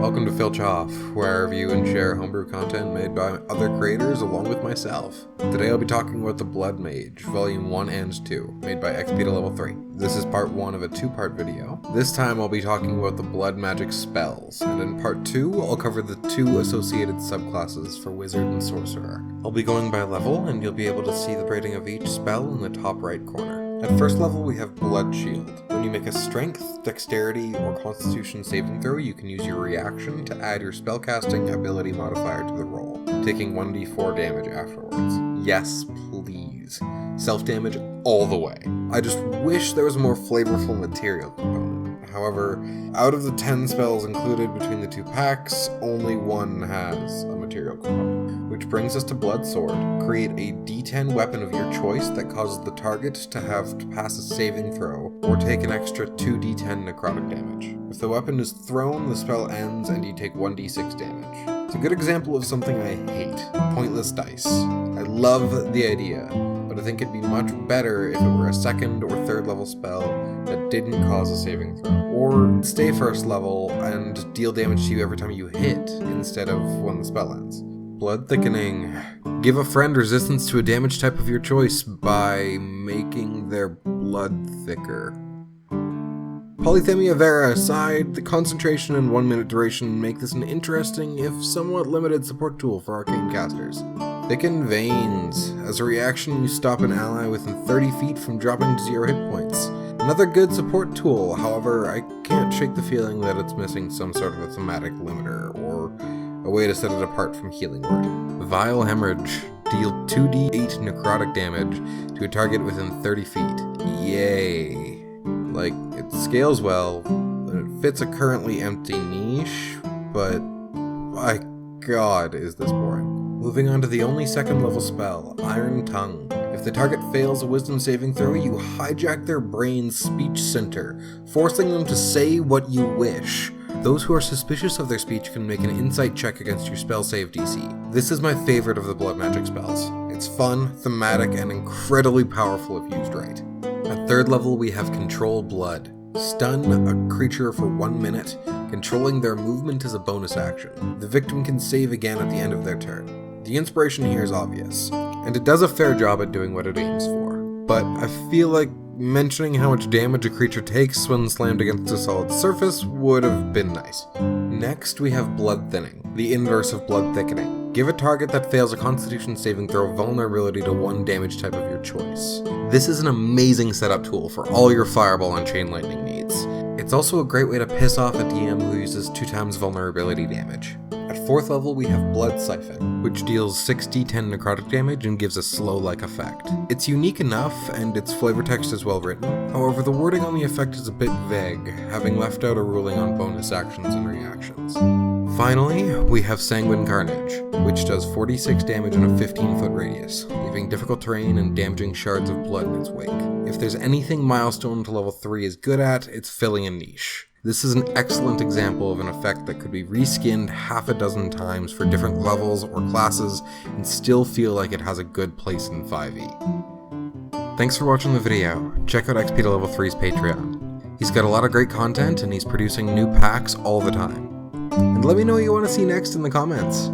Welcome to Filch Off, where I review and share homebrew content made by other creators along with myself. Today I'll be talking about The Blood Mage, Volume 1 and 2, made by XPtoLevel3. This is part 1 of a 2-part video. This time I'll be talking about the blood magic spells, and in part 2 I'll cover the 2 associated subclasses for Wizard and Sorcerer. I'll be going by level, and you'll be able to see the rating of each spell in the top right corner. At first level we have Blood Shield. When you make a Strength, Dexterity, or Constitution saving throw, you can use your reaction to add your spellcasting ability modifier to the roll, taking 1d4 damage afterwards. Yes, please. Self-damage all the way. I just wish there was a more flavorful material component. However, out of the 10 spells included between the 2 packs, only one has a material component. Which brings us to Blood Sword. Create a d10 weapon of your choice that causes the target to have to pass a saving throw, or take an extra 2d10 necrotic damage. If the weapon is thrown, the spell ends and you take 1d6 damage. It's a good example of something I hate, pointless dice. I love the idea, but I think it'd be much better if it were a 2nd or 3rd level spell that didn't cause a saving throw. Or stay 1st level and deal damage to you every time you hit, instead of when the spell ends. Blood Thickening. Give a friend resistance to a damage type of your choice by making their blood thicker. Polythamia Vera aside, the concentration and 1-minute duration make this an interesting, if somewhat limited, support tool for arcane casters. Thicken Veins. As a reaction, you stop an ally within 30 feet from dropping to 0 hit points. Another good support tool, however, I can't shake the feeling that it's missing some sort of a thematic limiter, or a way to set it apart from Healing Word. Vile Hemorrhage. Deal 2d8 necrotic damage to a target within 30 feet. Yay. Like, it scales well, and it fits a currently empty niche, but my god is this boring. Moving on to the only 2nd level spell, Iron Tongue. If the target fails a wisdom saving throw, you hijack their brain's speech center, forcing them to say what you wish. Those who are suspicious of their speech can make an insight check against your spell save DC. This is my favorite of the blood magic spells. It's fun, thematic, and incredibly powerful if used right. At 3rd level we have Control Blood. Stun a creature for 1 minute. Controlling their movement is a bonus action. The victim can save again at the end of their turn. The inspiration here is obvious, and it does a fair job at doing what it aims for. But I feel like mentioning how much damage a creature takes when slammed against a solid surface would have been nice. Next we have Blood Thinning, the inverse of Blood Thickening. Give a target that fails a Constitution saving throw vulnerability to 1 damage type of your choice. This is an amazing setup tool for all your Fireball and Chain Lightning needs. It's also a great way to piss off a DM who uses 2 times vulnerability damage. At 4th level we have Blood Siphon, which deals 6d10 necrotic damage and gives a slow-like effect. It's unique enough, and its flavor text is well written. However, the wording on the effect is a bit vague, having left out a ruling on bonus actions and reactions. Finally, we have Sanguine Carnage, which does 46 damage in a 15-foot radius, leaving difficult terrain and damaging shards of blood in its wake. If there's anything Milestone to level 3 is good at, it's filling a niche. This is an excellent example of an effect that could be reskinned half a dozen times for different levels or classes and still feel like it has a good place in 5e. Thanks for watching the video. Check out XPtoLevel3's Patreon. He's got a lot of great content and he's producing new packs all the time. And let me know what you want to see next in the comments.